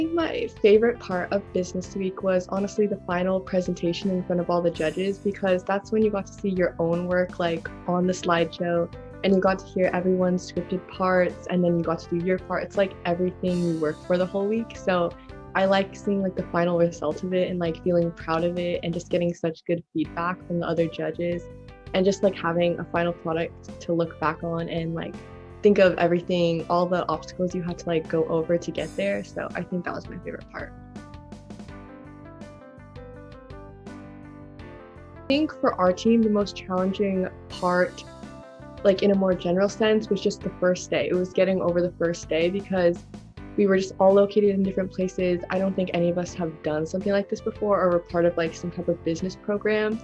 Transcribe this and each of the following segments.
think my favorite part of business week was honestly the final presentation in front of all the judges, because that's when you got to see your own work like on the slideshow, and you got to hear everyone's scripted parts, and then you got to do your part. It's like everything you worked for the whole week. So I like seeing like the final result of it and like feeling proud of it and just getting such good feedback from the other judges, and just like having a final product to look back on and like think of everything, all the obstacles you had to like go over to get there. So I think that was my favorite part. I think for our team, the most challenging part, like in a more general sense, was just the first day. It was getting over the first day because we were just all located in different places. I don't think any of us have done something like this before or were part of like some type of business program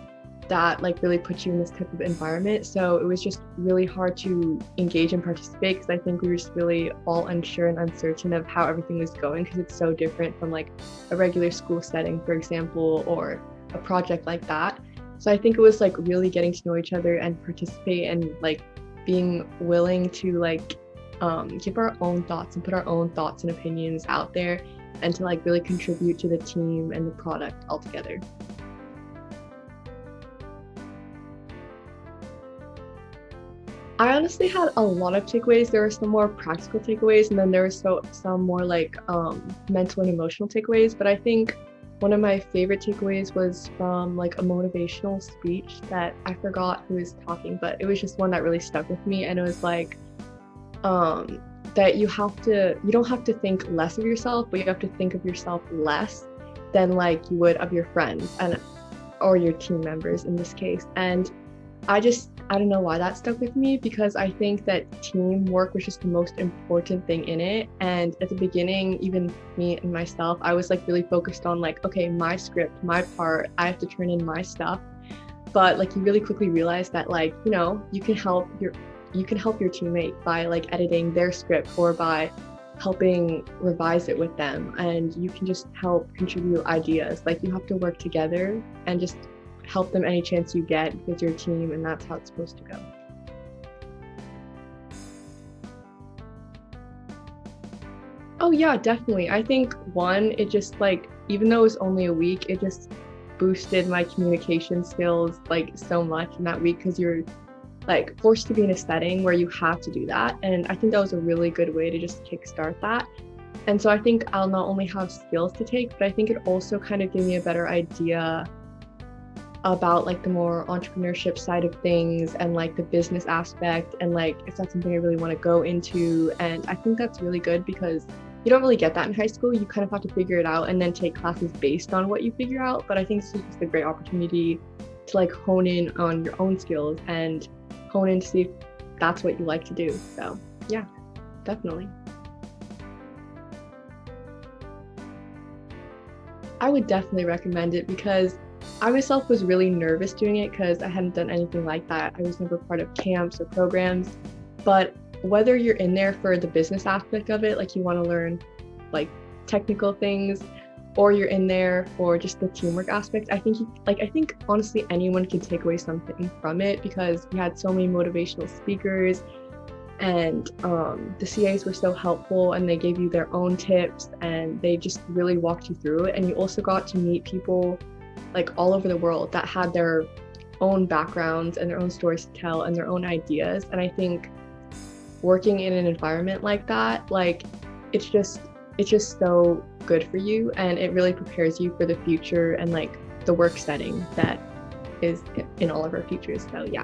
that like really puts you in this type of environment. So it was just really hard to engage and participate because I think we were just really all unsure and uncertain of how everything was going, because it's so different from like a regular school setting, for example, or a project like that. So I think it was like really getting to know each other and participate and like being willing to like give our own thoughts and put our own thoughts and opinions out there, and to like really contribute to the team and the product altogether. I honestly had a lot of takeaways. There were some more practical takeaways, and then there were some more like mental and emotional takeaways. But I think one of my favorite takeaways was from like a motivational speech that I forgot who was talking, but it was just one that really stuck with me. And it was like that you don't have to think less of yourself, but you have to think of yourself less than like you would of your friends and or your team members in this case. And I don't know why that stuck with me, because I think that teamwork was just the most important thing in it. And at the beginning, even me and myself, I was like really focused on like, okay, my script, my part, I have to turn in my stuff. But like you really quickly realize that like, you can help your teammate by like editing their script or by helping revise it with them, and you can just help contribute ideas. Like you have to work together and just help them any chance you get, because you're a team and that's how it's supposed to go. Oh yeah, definitely. I think one, it just like, even though it was only a week, it just boosted my communication skills like so much in that week, because you're like forced to be in a setting where you have to do that. And I think that was a really good way to just kickstart that. And so I think I'll not only have skills to take, but I think it also kind of gave me a better idea about like the more entrepreneurship side of things and like the business aspect, and like if that's something I really want to go into. And I think that's really good because you don't really get that in high school. You kind of have to figure it out and then take classes based on what you figure out. But I think this is just a great opportunity to like hone in on your own skills and hone in to see if that's what you like to do. So yeah, definitely. I would definitely recommend it, because I myself was really nervous doing it because I hadn't done anything like that. I was never part of camps or programs. But whether you're in there for the business aspect of it, like you want to learn like technical things, or you're in there for just the teamwork aspect, I think honestly anyone can take away something from it, because we had so many motivational speakers, and the CAs were so helpful, and they gave you their own tips, and they just really walked you through it. And you also got to meet people like all over the world that had their own backgrounds and their own stories to tell and their own ideas. And I think working in an environment like that, like it's just so good for you, and it really prepares you for the future and like the work setting that is in all of our futures. So yeah.